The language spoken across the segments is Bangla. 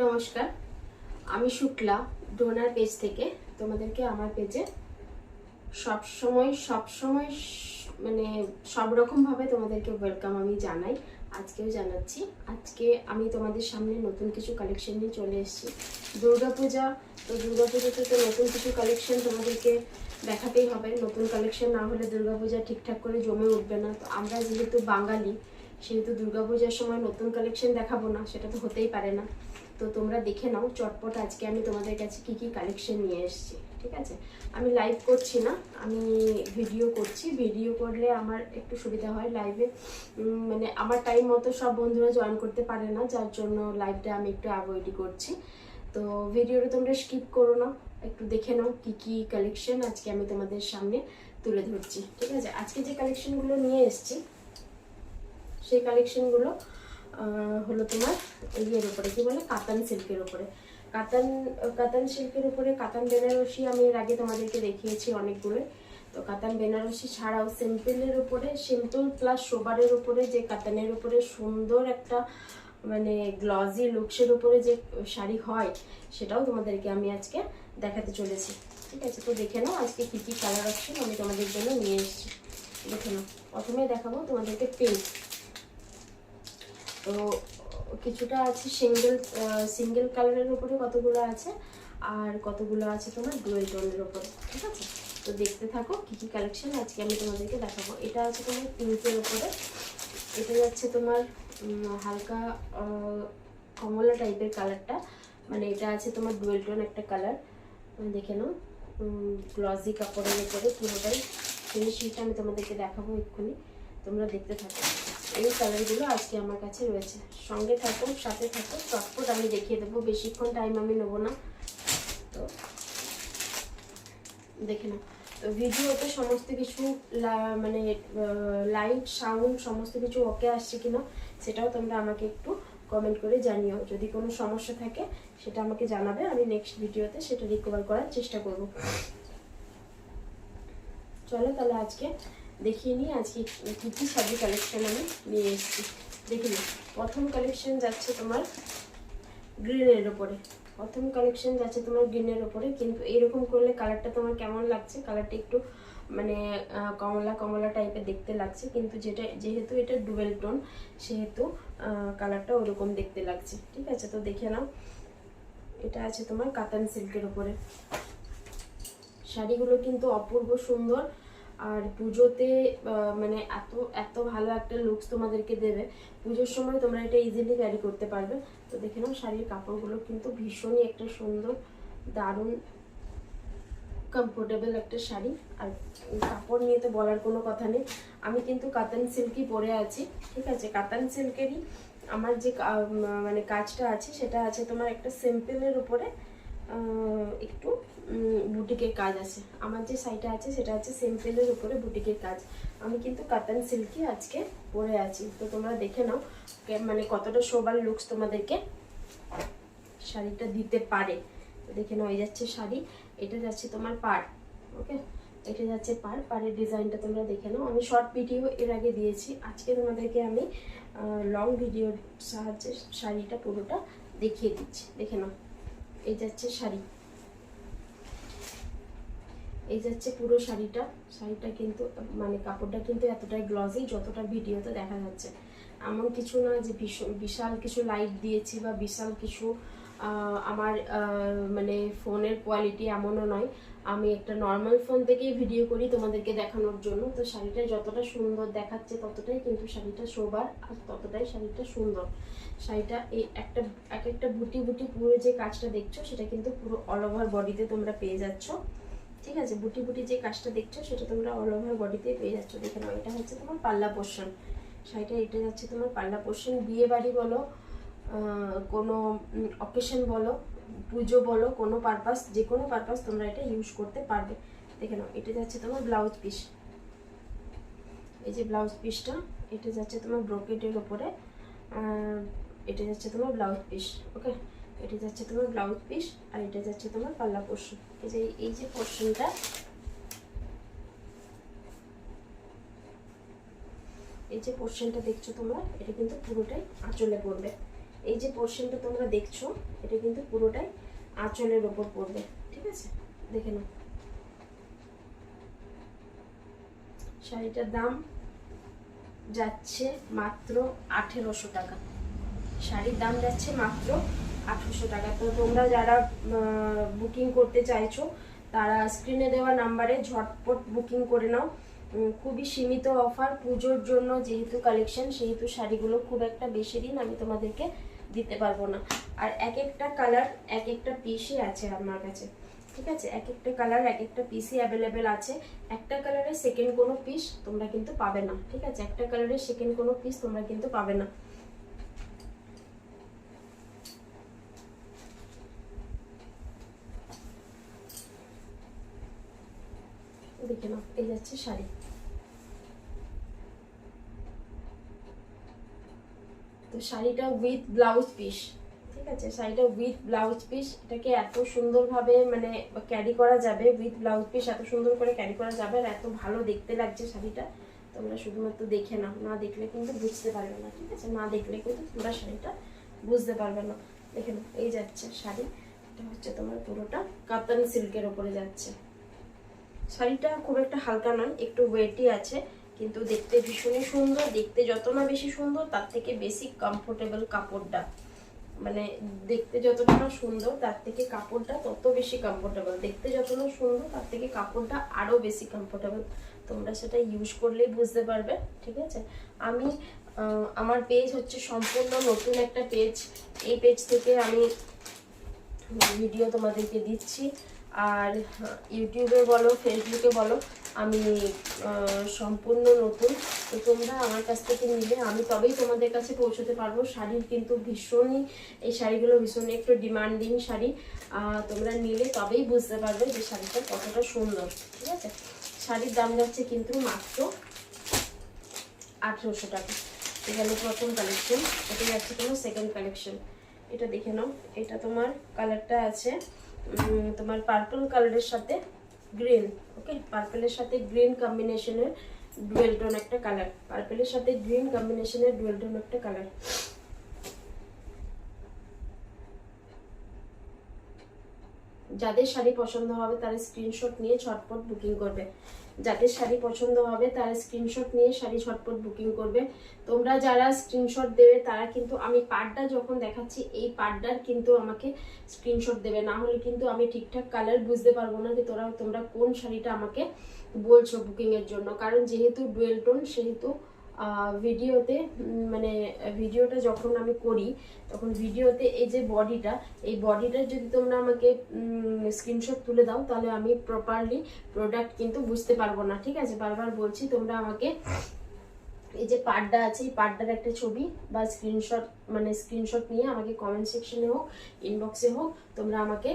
নমস্কার, আমি শুক্লা ডোনার পেজ থেকে তোমাদেরকে আমার পেজে সব সময় মানে সব রকম ভাবে তোমাদেরকে ওয়েলকাম আমি জানাই। আজকেও জানাচ্ছি। আজকে আমি তোমাদের সামনে নতুন কিছু কালেকশন নিয়ে চলে এসেছি। দুর্গাপূজা, তো দুর্গাপূজাতে তো নতুন কিছু কালেকশন তোমাদেরকে দেখাতেই হবে। নতুন কালেকশন না হলে দুর্গাপূজা ঠিকঠাক করে জমে উঠবে না। তো আমরা যেহেতু বাঙালি, সেহেতু দুর্গাপূজার সময় নতুন কালেকশন দেখাবো না, সেটা তো হতেই পারে না। তো তোমরা দেখে নাও চটপট আজকে আমি তোমাদের কাছে কি কি কালেকশন নিয়ে এসেছি। ঠিক আছে, আমি লাইভ করছি না, আমি ভিডিও করছি। ভিডিও করলে আমার একটু সুবিধা হয় লাইভে, মানে আমার টাইম মতো সব বন্ধুরা জয়েন করতে পারে না, যার জন্য লাইভটা আমি একটু অ্যাভয়েডই করছি। তো ভিডিওটা তোমরা স্কিপ করো না, একটু দেখে নাও কি কি কালেকশন আজকে আমি তোমাদের সামনে তুলে ধরছি। ঠিক আছে, আজকে যে কালেকশনগুলো নিয়ে এসেছি সেই কালেকশনগুলো হলো তোমার ইয়ের উপরে, কি বলে, কাতান সিল্কের উপরে। কাতান সিল্কের উপরে কাতান বেনারসি আমি এর আগে তোমাদেরকে দেখিয়েছি অনেকগুলো। তো কাতান বেনারসি ছাড়াও সিম্পলের উপরে, সিম্পল প্লাস সোবারের উপরে যে কাতানের উপরে সুন্দর একটা মানে গ্লজি লুকসের উপরে যে শাড়ি হয়, সেটাও তোমাদেরকে আমি আজকে দেখাতে চলেছি। ঠিক আছে, তো দেখে নাও আজকে কী কী কালার অপশন আমি তোমাদের জন্য নিয়ে এসেছি। দেখে নাও, প্রথমে দেখাবো তোমাদেরকে পিঙ্ক। তো কিছুটা আছে সিঙ্গেল কালারের উপরে, কতগুলো আছে, আর কতগুলো আছে তোমার ডুয়েল টোনের উপরে। ঠিক আছে, তো দেখতে থাকো কি কি কালেকশন আজকে আমি তোমাদেরকে দেখাবো। এটা আছে তোমার পিঙ্কের উপরে, এটা যাচ্ছে তোমার হালকা কমলা টাইপের কালারটা, মানে এটা আছে তোমার ডুয়েল টোন একটা কালার। দেখে নাও, গ্লসি কাপড়ের উপরে পুরোটাই ফিনিশিংটা আমি তোমাদেরকে দেখাবো এক্ষুনি, তোমরা দেখতে থাকো। এই কালারগুলো আজকে আমার কাছে রয়েছে, সঙ্গে থাকো, সাথে থাকো, চটপট আমি দেখিয়ে দেবো, বেশিক্ষণ টাইম আমি নেবো না। তো দেখে নাও, তো ভিডিওতে সমস্ত কিছু মানে লাইট সাউন্ড সমস্ত কিছু ওকে আসছে কিনা সেটাও তোমরা আমাকে একটু কমেন্ট করে জানিও। যদি কোনো সমস্যা থাকে সেটা আমাকে জানাবে, আমি নেক্সট ভিডিওতে সেটা রিকভার করার চেষ্টা করব। চলো তাহলে আজকে দেখিয়ে নিই আজকে কী কী শাড়ি কালেকশন আমি নিয়ে এসেছি। দেখে নিই, প্রথম কালেকশন যাচ্ছে তোমার গ্রিনের ওপরে। প্রথম কালেকশন যাচ্ছে তোমার গ্রিনের ওপরে, কিন্তু এরকম করলে কালারটা তোমার কেমন লাগছে, কালারটা একটু মানে কমলা কমলা টাইপের দেখতে লাগছে, কিন্তু যেহেতু এটা ডুয়েল টোন সেহেতু কালারটা ওরকম দেখতে লাগছে। ঠিক আছে, তো দেখে নাও, এটা আছে তোমার কাতান সিল্কের উপরে। শাড়িগুলো কিন্তু অপূর্ব সুন্দর, আর পুজোতে মানে এত এত ভালো একটা লুকস তোমাদেরকে দেবে। পুজোর সময় তোমরা এটা ইজিলি ক্যারি করতে পারবে। তো দেখে নাও, শাড়ির কাপড়গুলো কিন্তু ভীষণই একটা সুন্দর, দারুণ কমফোর্টেবল একটা শাড়ি। আর কাপড় নিয়ে তো বলার কোনো কথা নেই, আমি কিন্তু কাতান সিল্কই পরে আছি। ঠিক আছে, কাতান সিল্কেরই আমার যে মানে কাজটা আছে সেটা আছে তোমার একটা সিম্পলের উপরে একটু বুটিকের কাজ আছে। আমার যে শাড়িটা আছে সেটা আছে সিম্পলের উপরে বুটিকের কাজ। আমি কিন্তু কাতান সিল্কই আজকে পরে আছি। তো তোমরা দেখে নাও মানে কতটা সোবার লুকস তোমাদেরকে শাড়িটা দিতে পারে। তো দেখে নাও, এই যাচ্ছে শাড়ি, এটা যাচ্ছে তোমার পাড়। ওকে, এটা যাচ্ছে পাড়ের ডিজাইনটা তোমরা দেখে নাও। আমি শর্ট ভিডিও এর আগে দিয়েছি, আজকে তোমাদেরকে আমি লং ভিডিওর সাহায্যে শাড়িটা পুরোটা দেখিয়ে দিচ্ছি। দেখে নাও, এই যাচ্ছে শাড়ি, এই যাচ্ছে পুরো শাড়িটা। শাড়িটা কিন্তু মানে কাপড়টা কিন্তু এতটাই গ্লজি যতটা ভিডিওতে দেখা যাচ্ছে। এমন কিছু না যে বিশাল কিছু লাইট দিয়েছি বা বিশাল কিছু আমার মানে ফোনের কোয়ালিটি এমনও নয়। আমি একটা নর্মাল ফোন থেকেই ভিডিও করি তোমাদেরকে দেখানোর জন্য। তো শাড়িটা যতটা সুন্দর দেখাচ্ছে ততটাই কিন্তু শাড়িটা সোবার, আর ততটাই শাড়িটা সুন্দর। শাড়িটা এই এক একটা বুটি বুটি পুরো যে কাজটা দেখছো সেটা কিন্তু পুরো অল ওভার বডিতে তোমরা পেয়ে যাচ্ছ। ঠিক আছে, বুটি বুটি যে কাজটা দেখছো সেটা তোমরা অল ওভার বডিতে পেয়ে যাচ্ছ। দেখে নাও, এটা হচ্ছে তোমার পাল্লা পোর্শন। শাড়িটা এটা যাচ্ছে তোমার পাল্লা পোর্শন। বিয়ে বাড়ি বলো, কোনো অকেশন বলো, পুজো বলো, কোনো পারপাস, যে কোনো পারপাস তোমরা এটা ইউজ করতে পারবে। দেখে নাও, এটা যাচ্ছে তোমার ব্লাউজ পিস। এই যে ব্লাউজ পিসটা, এটা যাচ্ছে তোমার ব্রোকেটের ওপরে, এটা যাচ্ছে তোমার ব্লাউজ পিস। ওকে, এটা যাচ্ছে তোমার ব্লাউজ পিস, আর এটা যাচ্ছে তোমার পাল্লা পোর্শন। এই যে পোর্শনটা, এই যে পোর্শনটা দেখছো তোমরা, এটা কিন্তু পুরোটাই আঁচলে পড়বে। এই যে পোর্শনটা তোমরা দেখছো এটা কিন্তু পুরোটাই আঁচলের ওপর পড়বে, ঠিক আছে? দেখে নাও। শাড়িটার দাম যাচ্ছে মাত্র 1800 টাকা। শাড়ির দাম যাচ্ছে মাত্র 1800 টাকা। তো তোমরা যারা বুকিং করতে চাইছো তারা স্ক্রিনে দেওয়া নাম্বারে ঝটপট বুকিং করে নাও। খুবই সীমিত অফার, পুজোর জন্য যেহেতু কালেকশন, সেহেতু শাড়িগুলো খুব একটা বেশি দিন আমি তোমাদেরকে দিতে পারবো না। আর এক একটা কালার এক একটা পিসই আছে আমার কাছে, ঠিক আছে? এক একটা কালার এক একটা পিসই অ্যাভেলেবেল আছে। একটা কালারের সেকেন্ড কোনো পিস তোমরা কিন্তু পাবে না, ঠিক আছে? একটা কালারের সেকেন্ড কোনো পিস তোমরা কিন্তু পাবে না। দেখে নাও, এই যাচ্ছে শাড়ি। তো শাড়িটা উইথ ব্লাউজ পিস, ঠিক আছে? শাড়িটা উইথ ব্লাউজ পিস, এটাকে এত সুন্দরভাবে মানে ক্যারি করা যাবে, উইথ ব্লাউজ পিস এত সুন্দর করে ক্যারি করা যাবে আর এত ভালো দেখতে লাগছে শাড়িটা। তোমরা শুধুমাত্র দেখে নাও, না দেখলে কিন্তু বুঝতে পারবে না, ঠিক আছে? না দেখলে কিন্তু তোমরা শাড়িটা বুঝতে পারবে না। দেখে নাও, এই যাচ্ছে শাড়ি। এটা হচ্ছে তোমার পুরোটা কাতান সিল্কের ওপরে যাচ্ছে। শাড়িটা খুব একটা হালকা নয়, একটু ওয়েটই আছে, কিন্তু দেখতে ভীষণই সুন্দর। দেখতে যত না বেশি সুন্দর তার থেকে বেশি কমফোর্টেবল কাপড়টা, মানে দেখতে যতটা না সুন্দর তার থেকে কাপড়টা তত বেশি কমফোর্টেবল। দেখতে যত না সুন্দর তার থেকে কাপড়টা আরো বেশি কমফোর্টেবল। তোমরা সেটা ইউজ করলেই বুঝতে পারবে, ঠিক আছে? আমি আমার পেজ হচ্ছে সম্পূর্ণ নতুন একটা পেজ। এই পেজ থেকে আমি ভিডিও তোমাদেরকে দিচ্ছি। আর ইউটিউবে বলো ফেসবুকে বলো আমি সম্পূর্ণ নতুন। তো তোমরা আমার কাছ থেকে নিলে আমি তবেই তোমাদের কাছে পৌঁছতে পারবো। শাড়ির কিন্তু ভীষণই, এই শাড়িগুলো ভীষণই একটু ডিমান্ডিং শাড়ি। তোমরা নিলে তবেই বুঝতে পারবে যে শাড়িটা কতটা সুন্দর, ঠিক আছে? শাড়ির দাম যাচ্ছে কিন্তু মাত্র 1800 টাকা। এখানে প্রথম কালেকশন, এটা যাচ্ছে তোমার সেকেন্ড কালেকশন। এটা দেখে নাও, এটা তোমার কালারটা আছে তোমার পার্পল কালারের সাথে গ্রিন, ওকে? পার্পলের সাথে গ্রিন কম্বিনেশনের ডুয়েল টোন একটা কালার, পার্পলের সাথে গ্রিন কম্বিনেশনের ডুয়েল টোন একটা কালার। যাদের শাড়ি পছন্দ হবে তারা স্ক্রিনশট নিয়ে ঝটপট বুকিং করবে। যাদের শাড়ি পছন্দ হবে তারা স্ক্রিনশট নিয়ে শাড়ি ঝটপট বুকিং করবে। তোমরা যারা স্ক্রিনশট দেবে তারা কিন্তু, আমি পার্টটা যখন দেখাচ্ছি এই পার্টটার কিন্তু আমাকে স্ক্রিনশট দেবে, না হলে কিন্তু আমি ঠিকঠাক কালার বুঝতে পারবো না যে তোমরা কোন শাড়িটা আমাকে বলছো বুকিং এর জন্য। কারণ যেহেতু ডুয়েল টোন সেহেতু ভিডিওতে মানে ভিডিওটা যখন আমি করি তখন ভিডিওতে এই যে বডিটা, এই বডিটা যদি তোমরা আমাকে স্ক্রিনশট তুলে দাও তাহলে আমি প্রপারলি প্রোডাক্ট কিন্তু বুঝতে পারবো না, ঠিক আছে? বারবার বলছি, তোমরা আমাকে এই যে পার্টটা আছে এই পার্টটার একটা ছবি বা স্ক্রিনশট, মানে স্ক্রিনশট নিয়ে আমাকে কমেন্ট সেকশনে হোক ইনবক্সে হোক তোমরা আমাকে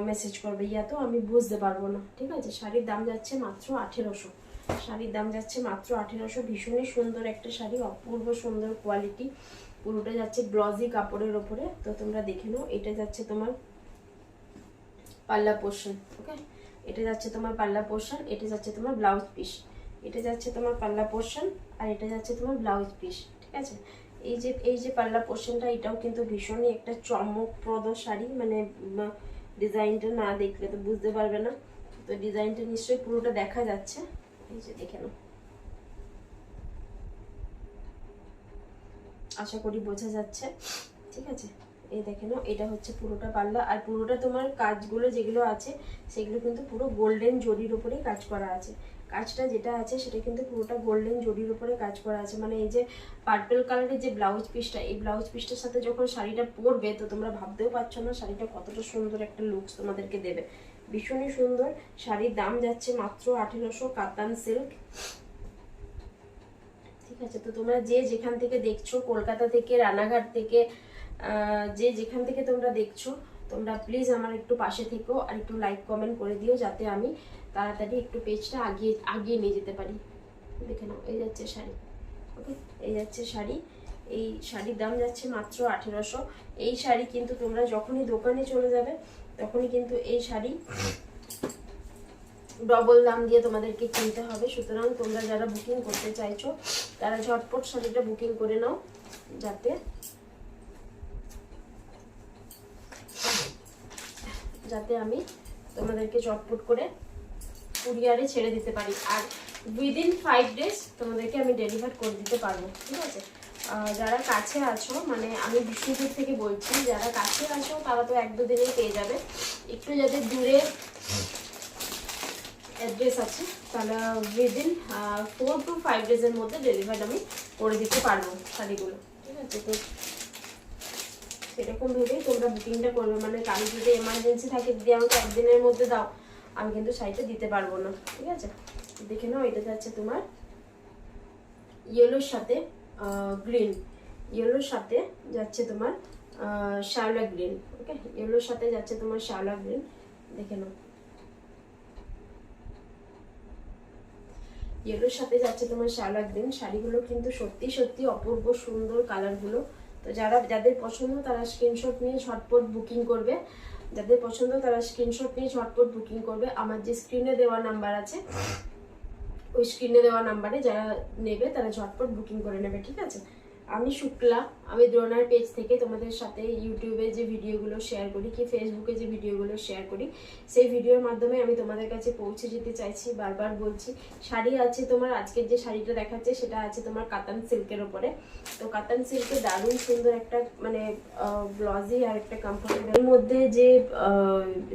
মেসেজ করবে, ইয়া তো আমি বুঝতে পারবো না, ঠিক আছে? শাড়ির দাম যাচ্ছে মাত্র 1800। শাড়ির দাম যাচ্ছে মাত্র 1800। ভীষণই সুন্দর একটা শাড়ি, অপূর্ব সুন্দর কোয়ালিটি, পুরোটা যাচ্ছে গ্লজি কাপড়ের ওপরে। তো তোমরা দেখে নাও, এটা যাচ্ছে তোমার পাল্লা পোর্শন, ওকে? এটা যাচ্ছে তোমার পাল্লা পোর্শন, এটা যাচ্ছে তোমার ব্লাউজ পিস। এটা যাচ্ছে তোমার পাল্লা পোর্শন আর এটা যাচ্ছে তোমার ব্লাউজ পিস, ঠিক আছে? এই যে পাল্লা পোর্শনটা এটাও কিন্তু ভীষণই একটা চমকপ্রদ শাড়ি, মানে ডিজাইনটা না দেখলে তো বুঝতে পারবে না। তো ডিজাইনটা নিশ্চয়ই পুরোটা দেখা যাচ্ছে, এই যে দেখে নাও, আশা করি বোঝা যাচ্ছে, ঠিক আছে? এই দেখে নাও, এটা হচ্ছে পুরোটা পাল্লা আর পুরোটা তোমার কাজগুলো যেগুলো আছে সেগুলো কিন্তু পুরো গোল্ডেন জরির উপরেই কাজ করা আছে। কাজটা যেটা আছে সেটা কিন্তু পুরোটা গোল্ডেন জরির উপরে কাজ করা আছে। মানে এই যে পার্পল কালারের যে ব্লাউজ পিসটা, এই ব্লাউজ পিসটার সাথে যখন শাড়িটা পরবে তো তোমরা ভাবতেও পারছো না শাড়িটা কতটা সুন্দর একটা লুকস তোমাদেরকে দেবে। ভীষণই সুন্দর। শাড়ির দাম যাচ্ছে মাত্র 1800, কাতান সিল্ক, ঠিক আছে? তো তোমরা যে যেখান থেকে দেখছো, কলকাতা থেকে, রানাঘাট থেকে, যে যেখান থেকে তোমরা দেখছো, তোমরা প্লিজ আমার একটু পাশে থেকো আর একটু লাইক কমেন্ট করে দিও যাতে আমি তাড়াতাড়ি একটু পেজটা আগিয়ে নিয়ে যেতে পারি। দেখে নাও, এই যাচ্ছে শাড়ি, ওকে? এই যাচ্ছে শাড়ি। এই শাড়ির দাম যাচ্ছে মাত্র 1800। এই শাড়ি কিন্তু তোমরা যখনই দোকানে চলে যাবে তখনই কিন্তু এই শাড়ি ডবল দাম দিয়ে তোমাদেরকে কিনতে হবে। সুতরাং তোমরা যারা বুকিং করতে চাইছো তারা ঝটপট শাড়িটা বুকিং করে নাও যাতে যাতে আমি তোমাদেরকে চটপট করে কুরিয়ারে ছেড়ে দিতে পারি। আর উইদিন 5 days তোমাদেরকে আমি ডেলিভার করে দিতে পারবো, ঠিক আছে। যারা কাছে আছো, মানে আমি বিষ্ণুপুর থেকে বলছি, যারা কাছে আছো তারা তো 1-2 দিনেই পেয়ে যাবে। একটু যাদের দূরে অ্যাড্রেস আছে তাহলে উইদিন 4 to 5 days এর মধ্যে ডেলিভার আমি করে দিতে পারবো শাড়িগুলো, ঠিক আছে। তো সেরকম ভেবেই তোমরা বুকিংটা করবে, মানে কারো যদি এমার্জেন্সি থাকে যদি আমাকে 1 দিনের মধ্যে দাও, আমি কিন্তু শাড়িটা দিতে পারবো না, ঠিক আছে। দেখে নাও, এটা যাচ্ছে তোমার ইয়েলোর সাথে গ্রিন, ইয়েলোর সাথে যাচ্ছে তোমার শ্যাওলা গ্রিন, ওকে। ইয়েলোর সাথে যাচ্ছে তোমার শ্যাওলা গ্রিন, দেখে নাও। ইয়েলোর সাথে যাচ্ছে তোমার শ্যাওলা গ্রিন। শাড়িগুলো কিন্তু সত্যি সত্যি অপূর্ব সুন্দর কালারগুলো। তো যাদের পছন্দ তারা স্ক্রিনশট নিয়ে ঝটপট বুকিং করবে, যাদের পছন্দ তারা স্ক্রিনশট নিয়ে ঝটপট বুকিং করবে। আমার যে স্ক্রিনে দেওয়া নাম্বার আছে, ওই স্ক্রিনে দেওয়া নাম্বারে যারা নেবে তারা ঝটপট বুকিং করে নেবে, ঠিক আছে। আমি শুক্লা, আমি দ্রোনার পেজ থেকে তোমাদের সাথে ইউটিউবে যে ভিডিওগুলো শেয়ার করি কি ফেসবুকে যে ভিডিওগুলো শেয়ার করি, সেই ভিডিওর মাধ্যমে আমি তোমাদের কাছে পৌঁছে যেতে চাইছি। বারবার বলছি, শাড়ি আছে তোমার, আজকের যে শাড়িটা দেখাচ্ছে সেটা আছে তোমার কাতান সিল্কের ওপরে। তো কাতান সিল্কের দারুণ সুন্দর একটা মানে গ্লজি আর একটা কমফোর্টেবল, এর মধ্যে যে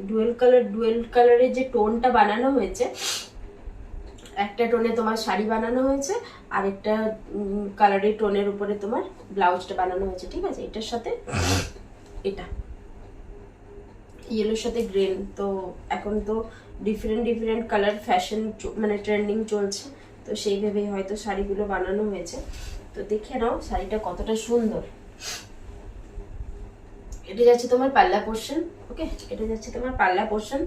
ডুয়েল কালারের যে টোনটা বানানো হয়েছে, একটা টোনে তোমার শাড়ি বানানো হয়েছে আর একটা কালারের টোনের উপরে তোমার ব্লাউজটা বানানো হয়েছে, ঠিক আছে। এটার সাথে এটা ইয়েলোর সাথে গ্রিন। তো এখন তো ডিফারেন্ট কালার ফ্যাশন মানে ট্রেন্ডিং চলছে, তো সেই ভেবেই হয়তো শাড়িগুলো বানানো হয়েছে। তো দেখে নাও শাড়িটা কতটা সুন্দর। এটা যাচ্ছে তোমার পাল্লা পোর্শন, ওকে। এটা যাচ্ছে তোমার পাল্লা পোর্শন।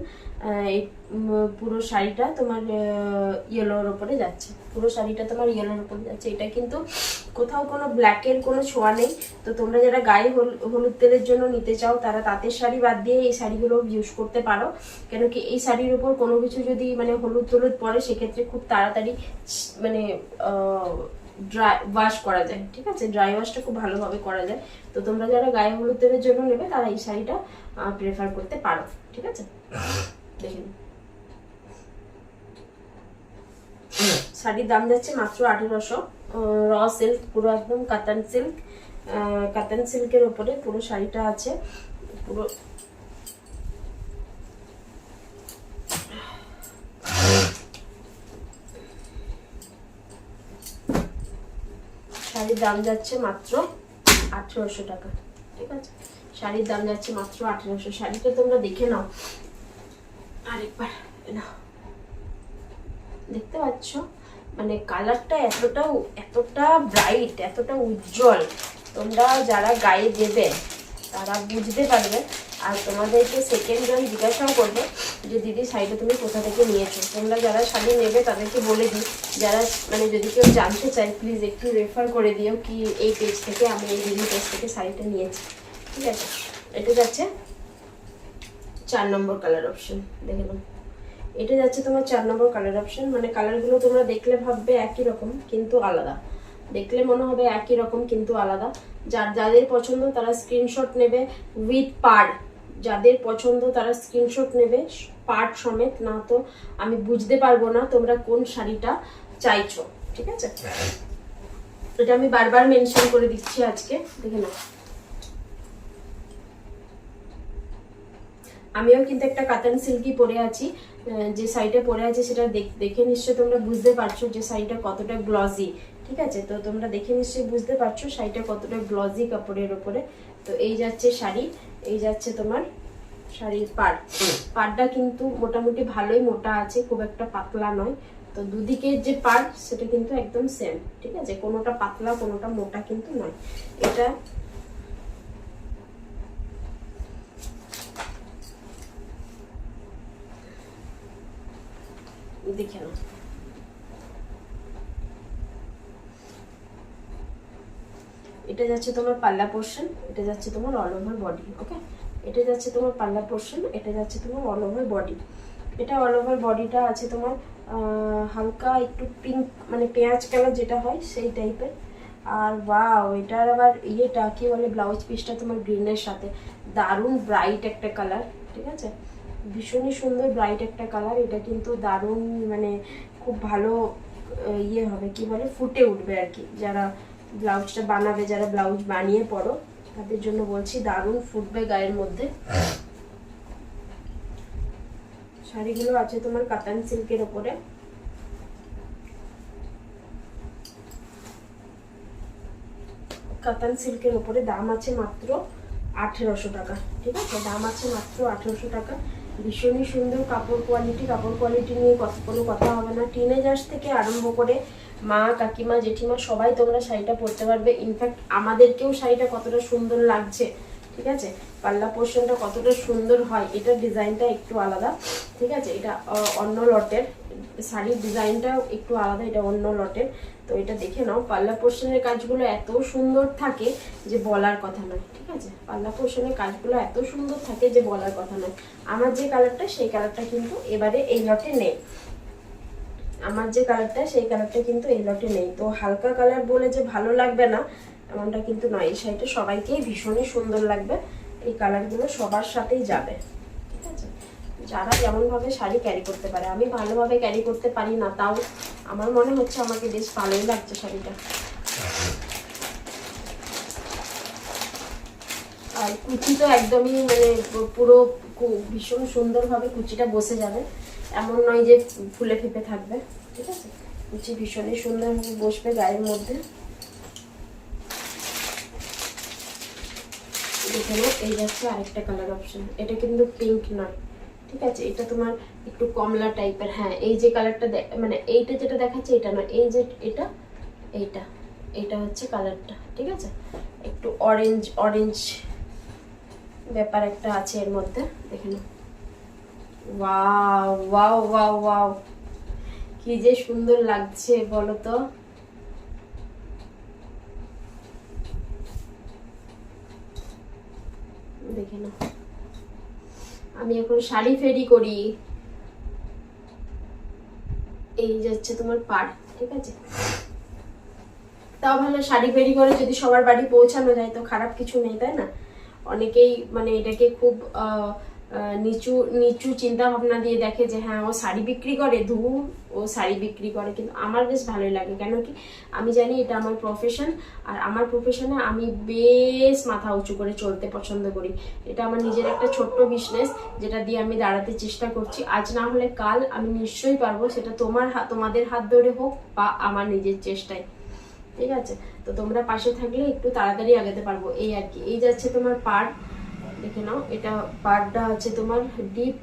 এই পুরো শাড়িটা তোমার ইয়েলোর উপরে যাচ্ছে, পুরো শাড়িটা তোমার ইয়েলোর উপরে যাচ্ছে। এটা কিন্তু কোথাও কোনো ব্ল্যাকের কোনো ছোঁয়া নেই। তো তোমরা যারা গায়ে হলুদ তেলের জন্য নিতে চাও তারা তাঁতের শাড়ি বাদ দিয়ে এই শাড়িগুলো ইউজ করতে পারো, কেন কি এই শাড়ির উপর কোনো কিছু যদি মানে হলুদ পরে সেক্ষেত্রে খুব তাড়াতাড়ি মানে ড্রাই ওয়াশ করা যায়, ঠিক আছে। ড্রাই ওয়াশটা খুব ভালোভাবে করা যায়। তো তোমরা যারা গায়ে হলুদ তেলের জন্য নেবে তারা এই শাড়িটা প্রেফার করতে পারো, ঠিক আছে। দেখেন, শাড়ির দাম যাচ্ছে মাত্র 1800। র সিল্ক, পুরো একদম কাতান সিল্ক, কাতান সিল্কের উপরে পুরো শাড়িটা আছে। পুরো শাড়ির দাম যাচ্ছে মাত্র 1800 টাকা, ঠিক আছে। শাড়ির দাম যাচ্ছে মাত্র 1800। শাড়িটা তোমরা দেখে নাও আরেকবার, নাও দেখতে পাচ্ছ, মানে কালারটা এতটা ব্রাইট, এতটা উজ্জ্বল, তোমরা যারা গায়ে দেবে তারা বুঝতে পারবে। আর তোমাদেরকে সেকেন্ড জন জিজ্ঞাসাও করবে যে দিদি শাড়িটা তুমি কোথা থেকে নিয়েছো। তোমরা যারা শাড়ি নেবে তাদেরকে বলে দিই, যারা মানে যদি কেউ জানতে চায় প্লিজ একটু রেফার করে দিও কি এই পেজ থেকে, আমি এই দিদি পেজ থেকে শাড়িটা নিয়েছি, ঠিক আছে। এটা যাচ্ছে 4 নম্বর কালার অপশন, দেখে নাও। এটা যাচ্ছে তোমার 4 নম্বর কালার অপশন। মানে কালারগুলো তোমরা দেখলে ভাববে একই রকম কিন্তু আলাদা, দেখলে মনে হবে একই রকম কিন্তু আলাদা। যাদের পছন্দ তারা স্ক্রিনশট নেবে উইথ পার্ট, যাদের পছন্দ তারা স্ক্রিনশট নেবে পার্ট সমেত, না তো আমি বুঝতে পারবো না তোমরা কোন শাড়িটা চাইছো, ঠিক আছে। এটা আমি বারবার মেনশন করে দিচ্ছি আজকে, দেখে নাও। আমিও কিন্তু একটা কাতান সিল্কি পরে আছি, যে শাড়িটা পরে আছে সেটা দেখে নিশ্চয়ই তোমরা বুঝতে পারছো যে শাড়িটা কতটা গ্লজি, ঠিক আছে। তো তোমরা দেখে নিশ্চয়ই বুঝতে পারছো শাড়িটা কতটা গ্লজি কাপড়ের ওপরে। তো এই যাচ্ছে শাড়ি, এই যাচ্ছে তোমার শাড়ির পাড়টা কিন্তু মোটামুটি ভালোই মোটা আছে, খুব একটা পাতলা নয়। তো দুদিকের যে পাড় সেটা কিন্তু একদম সেম, ঠিক আছে। কোনোটা পাতলা কোনোটা মোটা কিন্তু নয়। এটা দেখে নাও। এটা যাচ্ছে তোমার পাল্লা পোর্শন, এটা যাচ্ছে তোমার অল ওভার বডি, ওকে। এটা যাচ্ছে তোমার পাল্লা পোর্শন, এটা যাচ্ছে তোমার অল ওভার বডি। এটা অল ওভার বডিটা আছে তোমার হালকা একটু পিঙ্ক মানে পেঁয়াজ কালার যেটা হয় সেই টাইপের। আর ওয়াও, এটার আবার ইয়েটা কি বলে ব্লাউজ পিসটা তোমার গ্রিনের সাথে, দারুণ ব্রাইট একটা কালার, ঠিক আছে। ভীষণই সুন্দর ব্রাইট একটা কালার। এটা কিন্তু দারুণ মানে খুব ভালো ইয়ে হবে, কি বলে, ফুটে উঠবে আর কি। যারা ব্লাউজটা বানাবে, যারা ব্লাউজ বানিয়ে পরো, তাদের জন্য বলছি দারুণ ফুটবে গায়ের মধ্যে। শাড়িগুলো আছে তোমার কাতান সিল্কের ওপরে। কাতান সিল্কের ওপরে দাম আছে মাত্র 1800 টাকা। ঠিক আছে, দাম আছে মাত্র 1800 টাকা। ভীষণই সুন্দর কাপড় কোয়ালিটি। কাপড় কোয়ালিটি নিয়ে কোনো কথা হবে না। টিনেজার্স থেকে আরম্ভ করে মা, কাকিমা, জেঠিমা সবাই তোমরা শাড়িটা পরতে পারবে। ইনফ্যাক্ট আমাদেরকেও শাড়িটা কতটা সুন্দর লাগছে, ঠিক আছে, পাল্লা পোর্শনটা কতটা সুন্দর হয়, এটার ডিজাইনটা একটু আলাদা। ঠিক আছে, এটা অন্য লটের শাড়ির ডিজাইনটাও একটু আলাদা, এটা অন্য লটের। তো এটা দেখে নাও। পাল্লা পোর্শনের কাজগুলো এত সুন্দর থাকে যে বলার কথা নয়। ঠিক আছে, পাল্লা পোর্শনের কাজগুলো এত সুন্দর থাকে যে বলার কথা নয়। আমার যে কালারটা, সেই কালারটা কিন্তু এবারে এই লটে নেই। আমার যে কালারটা, সেই কালারটা কিন্তু এই লটে নেই। তো হালকা কালার বলে যে ভালো লাগবে না এমনটা কিন্তু নয়। এই শাড়িটা সবাইকেই ভীষণই সুন্দর লাগবে। এই কালারগুলো সবার সাথেই যাবে। ঠিক আছে, যারা যেমনভাবে শাড়ি ক্যারি করতে পারে। আমি ভালোভাবে ক্যারি করতে পারি না, তাও আমার মনে হচ্ছে আমাকে বেশ ভালোই লাগছে শাড়িটা। আর কুচি তো একদমই মানে পুরো ভীষণ সুন্দরভাবে কুচিটা বসে যাবে, এমন নয় যে ফুলে ফেপে থাকবে। ঠিক আছে, কুচি ভীষণই সুন্দরভাবে বসবে গায়ের মধ্যে। এখানে এই যাচ্ছে আরেকটা কালার অপশন। এটা কিন্তু পিঙ্ক নয়, ঠিক আছে, এটা তোমার একটু কমলা টাইপের। হ্যাঁ, এই যে কালারটা মানে এইটা যেটা দেখাচ্ছে এটা নয়, এই যে এটা, এটা হচ্ছে কালারটা। ঠিক আছে, একটু অরেঞ্জ অরেঞ্জ ব্যাপার একটা আছে এর মধ্যে। দেখে নাও। ওয়াও ওয়াও ওয়াও ওয়াও, কি যে সুন্দর লাগছে বলো তো। দেখে নাও, আমি এখন শাড়ি ফেরি করি। এই যাচ্ছে তোমার পাড়। ঠিক আছে, তাও ভালো, শাড়ি ফেরি করে যদি সবার বাড়ি পৌঁছানো যায় তো খারাপ কিছু নেই, তাই না? অনেকেই মানে এটাকে খুব নিচু নিচু চিন্তা ভাবনা দিয়ে দেখে যে হ্যাঁ ও শাড়ি বিক্রি করে, ও শাড়ি বিক্রি করে। কিন্তু আমার বেশ ভালোই লাগে, কেন কি আমি জানি এটা আমার প্রফেশন। আর আমার প্রফেশনে আমি বেশ মাথা উঁচু করে চলতে পছন্দ করি। এটা আমার নিজের একটা ছোট্ট বিজনেস, যেটা দিয়ে আমি দাঁড়াতে চেষ্টা করছি। আজ না হলে কাল আমি নিশ্চয়ই পারবো, সেটা তোমাদের হাত ধরে হোক বা আমার নিজের চেষ্টায়। ঠিক আছে, তো তোমরা পাশে থাকলে একটু তাড়াতাড়ি আগাতে পারবো, এই আর কি। এই যাচ্ছে তোমার পাড়। দেখে নাও, এটা পাড়টা আছে তোমার ডিপ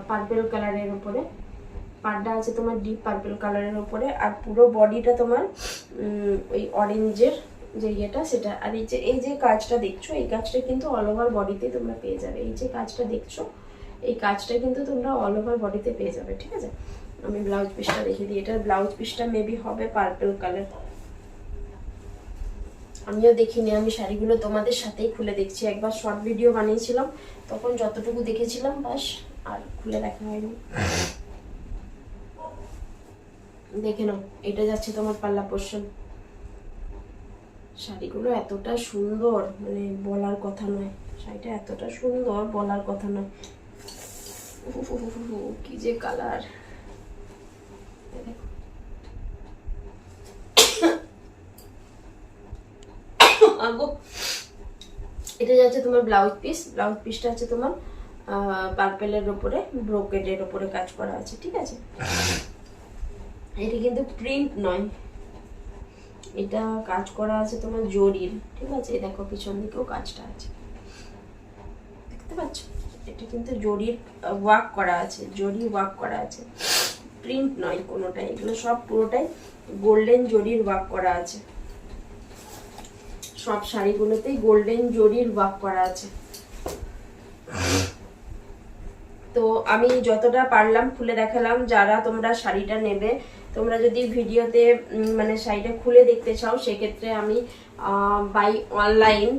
পার্পেল কালারের উপরে। পাড়টা আছে তোমার ডিপ পার্পেল কালারের উপরে, আর পুরো বডিটা তোমার ওই অরেঞ্জের যে ইয়েটা সেটা। আর এই যে কাজটা দেখছো, এই কাজটা কিন্তু অল ওভার বডিতে তোমরা পেয়ে যাবে। এই যে কাজটা দেখছো, এই কাজটা কিন্তু তোমরা অল ওভার বডিতে পেয়ে যাবে। ঠিক আছে, আমি ব্লাউজ পিসটা দেখে দিই। এটার ব্লাউজ পিসটা মেবি হবে পার্পেল কালার। আমিও দেখিনি, আমি শাড়িগুলো তোমাদের সাথেই খুলে দেখছি। একবার শর্ট ভিডিও বানিয়েছিলাম, তখন যতটুকু দেখেছিলাম বাস, আর খুলে দেখা হয়নি। দেখে নাও, এটা যাচ্ছে তোমার পাল্লা পোর্শন। শাড়িগুলো এতটা সুন্দর মানে বলার কথা নয়, শাড়িটা এতটা সুন্দর বলার কথা নয়। কি যে কালার, এটা যাচ্ছে তোমার ব্লাউজ পিস। ব্লাউজ পিসটা আছে তোমার পার্পেলের উপরে ব্রোকেডের উপরে কাজ করা আছে। ঠিক আছে, এটা কিন্তু প্রিন্ট নয়, এটা কাজ করা আছে তোমার জরির। ঠিক আছে, দেখো পিছন দিকেও কাজটা আছে, দেখতে পাচ্ছ? এটা কিন্তু জরির ওয়ার্ক করা আছে, জরি ওয়ার্ক করা আছে, প্রিন্ট নয় কোনোটাই। এগুলো সব পুরোটাই গোল্ডেন জরির ওয়ার্ক করা আছে। সব শাড়িগুলোতেই গোল্ডেন জরির ওয়ার্ক করা আছে। তো আমি যতটা পারলাম খুলে দেখালাম। যারা তোমরা শাড়িটা নেবে, তোমরা যদি ভিডিওতে মানে শাড়িটা খুলে দেখতে চাও, সেক্ষেত্রে আমি বাই অনলাইন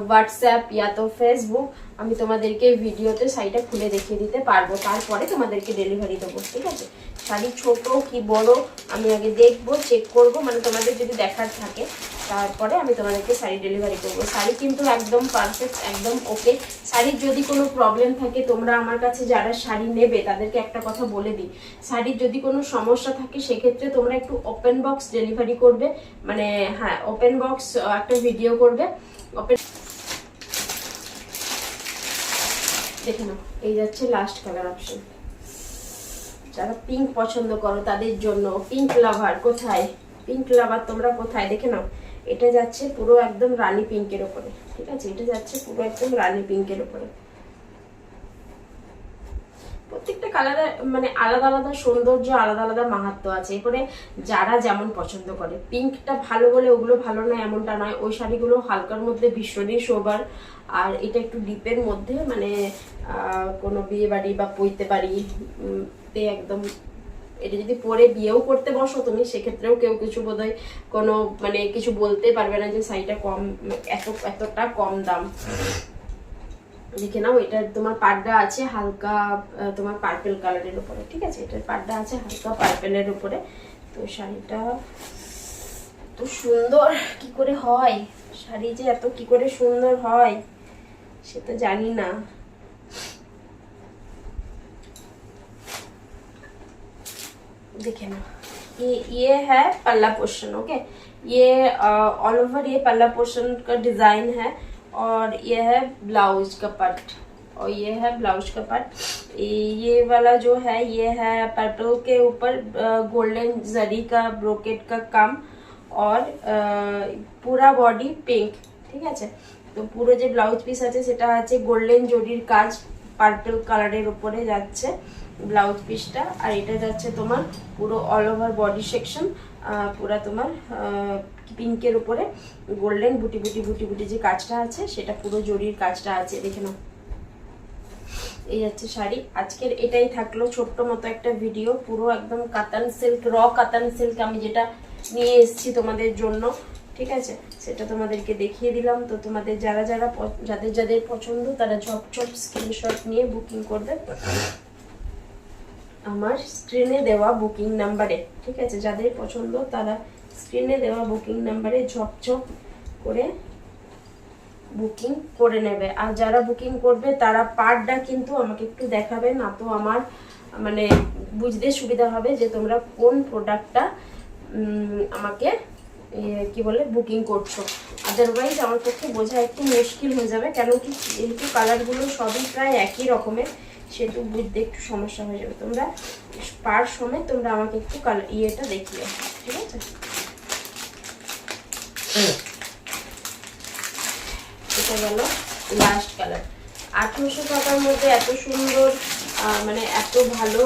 হোয়াটসঅ্যাপ ইয়া তো ফেসবুক, আমি তোমাদেরকে ভিডিওতে শাড়িটা খুলে দেখিয়ে দিতে পারবো, তারপরে তোমাদেরকে ডেলিভারি দেবো, ঠিক আছে? শাড়ি ছোট কি বড় আমি আগে দেখবো, চেক করব, মানে তোমাদের যদি দেখার থাকে তারপরে আমি তোমাদেরকে শাড়ি ডেলিভারি করবো। শাড়ি কিন্তু একদম পারফেক্ট, একদম ওকে। শাড়ির যদি কোনো প্রবলেম থাকে, তোমরা আমার কাছে যারা শাড়ি নেবে তাদেরকে একটা কথা বলে দিই, শাড়ির যদি কোনো সমস্যা থাকে সেক্ষেত্রে তোমরা একটু ওপেন বক্স ডেলিভারি করবে, মানে হ্যাঁ ওপেন বক্স একটা ভিডিও করবে। ওপেন দেখে নাও, এই যাচ্ছে লাস্ট কালার অপশন। যারা পিঙ্ক পছন্দ করো তাদের জন্য, পিঙ্ক লাভার কোথায়, পিঙ্ক লাভার তোমরা কোথায়, দেখে নাও। এটা যাচ্ছে পুরো একদম রানী পিঙ্কের উপরে, ঠিক আছে? এটা যাচ্ছে পুরো একদম রানী পিঙ্কের উপরে। প্রত্যেকটা কালারে মানে আলাদা আলাদা সৌন্দর্য, আলাদা আলাদা মাহাত্ম্য আছে। এরপরে যারা যেমন পছন্দ করে, পিঙ্কটা ভালো বলে ওগুলো ভালো না এমনটা নয়। ওই শাড়িগুলো হালকার মধ্যে ভীষণই শোবার, আর এটা একটু ডিপের মধ্যে, মানে কোনো বিয়ে বাড়ি বা পৈতে বাড়ি একদম, এটা যদি পরে বিয়েও করতে বসো তুমি, সেক্ষেত্রেও কেউ কিছু বোধহয় কোনো মানে কিছু বলতে পারবে না যে শাড়িটা কম, এতটা কম দাম। দেখে নাও, এটা তোমার পাড়টা আছে হালকা তোমার পার্পেল কালারের উপরে, ঠিক আছে? এটার পাড়টা আছে হালকা পার্পেলের উপরে। তো শাড়িটা এত সুন্দর কি করে হয়, শাড়ি যে এত কি করে সুন্দর হয় সেটা জানি না। देखे ना, ये है पल्ला पोर्शन, ओके? ये ऑल ओवर ये पल्ला पोर्शन का डिजाइन है, और ये है ब्लाउज का पट, और ये है ब्लाउज का पट। ये वाला जो है ये है पर्पल के ऊपर गोल्डन जरी का ब्रोकेट का काम, और पूरा बॉडी पिंक, ठीक है? तो পুরো যে ব্লাউজ পিস আছে সেটা আছে গোল্ডেন জরির কাজ, পার্পল কালারের উপরে যাচ্ছে ব্লাউজ পিসটা। আর এটা যাচ্ছে তোমার পুরো অল ওভার বডি সেকশন, পুরো তোমার পিঙ্কের উপরে গোল্ডেন বুটি বুটি বুটি বুটি যে কাজটা আছে সেটা পুরো জরির কাজটা আছে, দেখে নাও। এই যাচ্ছে শাড়ি। আজকের এটাই থাকলো ছোট্ট মতো একটা ভিডিও, পুরো একদম কাতান সিল্ক, র কাতান সিল্ক আমি যেটা নিয়ে এসেছি তোমাদের জন্য, ঠিক আছে? সেটা তোমাদেরকে দেখিয়ে দিলাম। তো তোমাদের যাদের যাদের পছন্দ তারা ঝপঝপ স্ক্রিনশট নিয়ে বুকিং করবে আমার স্ক্রিনে দেওয়া বুকিং নাম্বারে, ঠিক আছে? যাদের পছন্দ তারা স্ক্রিনে দেওয়া বুকিং নাম্বারে ঝপঝপ করে বুকিং করে নেবে। আর যারা বুকিং করবে তারা পার্টটা কিন্তু আমাকে একটু দেখাবে, না তো আমার মানে বুঝতে সুবিধা হবে যে তোমরা কোন প্রোডাক্টটা আমাকে কি বলে বুকিং করছো। আদারওয়াইজ আমার পক্ষে বোঝা একটু মুশকিল হয়ে যাবে, কেন কি যেহেতু কালারগুলো সবই প্রায় একই রকমের, সেহেতু বুঝতে একটু সমস্যা হয়ে যাবে। তোমরা পার সময় তোমরা আমাকে একটু ইয়েটা দেখিও, ঠিক আছে? এটা গেল লাস্ট কালার। 1800 টাকার মধ্যে এত সুন্দর মানে এত ভালো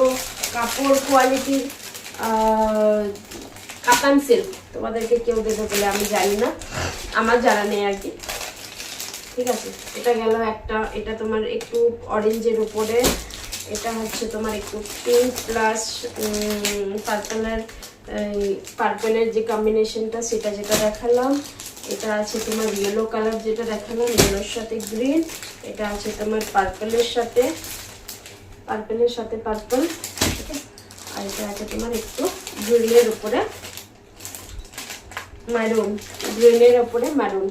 কাপড় কোয়ালিটির কাতান সিল্ক তোমাদেরকে কেউ দেবে বলে আমি জানি না, আমার জানা নেই আর কি, ঠিক আছে? এটা গেল একটা, এটা তোমার একটু অরেঞ্জের উপরে, এটা হচ্ছে তোমার একটু পিঙ্ক প্লাস পার্পেলের যে কম্বিনেশনটা সেটা যেটা দেখালাম। এটা আছে তোমার ইয়েলো কালার যেটা দেখালাম, ইয়েলোর সাথে গ্রিন। এটা আছে তোমার পার্পেলের সাথে পার্পেল, ঠিক আছে? আর এটা আছে তোমার একটু গ্রিনের উপরে ম্যারুন,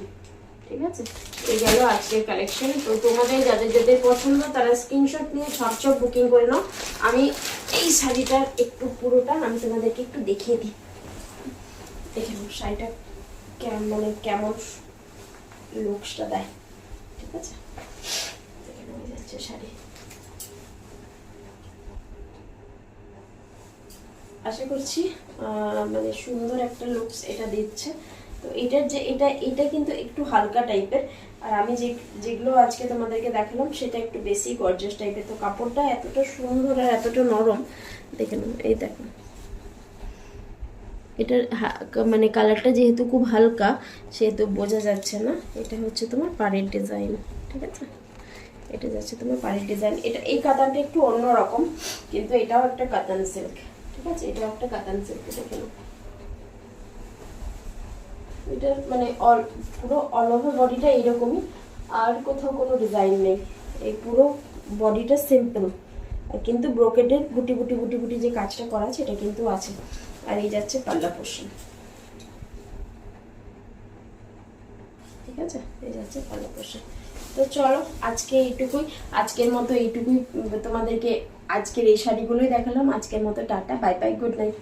ঠিক আছে? এই গেল আজকের কালেকশন। তো তোমাদের যাদের যাদের পছন্দ তারা স্ক্রিনশট নিয়ে সব বুকিং করে নাও। আমি এই শাড়িটার একটু পুরোটা আমি তোমাদেরকে একটু দেখিয়ে দিই, দেখে নাও শাড়িটা মানে কেমন লুকসটা দেয়, ঠিক আছে? দেখে নাও, যাচ্ছে শাড়ি। আশা করছি মানে সুন্দর একটা লুকস এটা দিচ্ছে। তো এটার যে এটা কিন্তু একটু হালকা টাইপের, আর আমি যেগুলো আজকে তোমাদেরকে দেখালাম সেটা একটু বেশি গর্জিয়াস টাইপের। তো কাপড়টা এতটা সুন্দর আর এতটা নরম, দেখে নাও। এই দেখো, এটার মানে কালারটা যেহেতু খুব হালকা সেহেতু বোঝা যাচ্ছে না। এটা হচ্ছে তোমার পাড়ের ডিজাইন, ঠিক আছে? এটা যাচ্ছে তোমার পাড়ের ডিজাইন। এটা এই কাতানটা একটু অন্যরকম, কিন্তু এটাও একটা কাতান সিল্ক, ঠিক আছে? এটাও একটা কাতান সিল্ক, দেখে নাও। এটা মানে পুরো অল ওভার বডিটা এইরকমই, আর কোথাও কোনো ডিজাইন নেই, এই পুরো বডিটা সিম্পল, কিন্তু ব্রোকেডের গুটি গুটি গুটি গুটি যে কাজটা করা আছে এটা কিন্তু আছে। আর এই যাচ্ছে পাল্লা পোর্শন, ঠিক আছে, এই যাচ্ছে পাল্লা পোর্শন। তো চলো আজকে এইটুকুই, আজকের মতো এইটুকুই তোমাদেরকে, আজকের এই শাড়িগুলোই দেখালাম। আজকের মতো tata, bye bye, good night.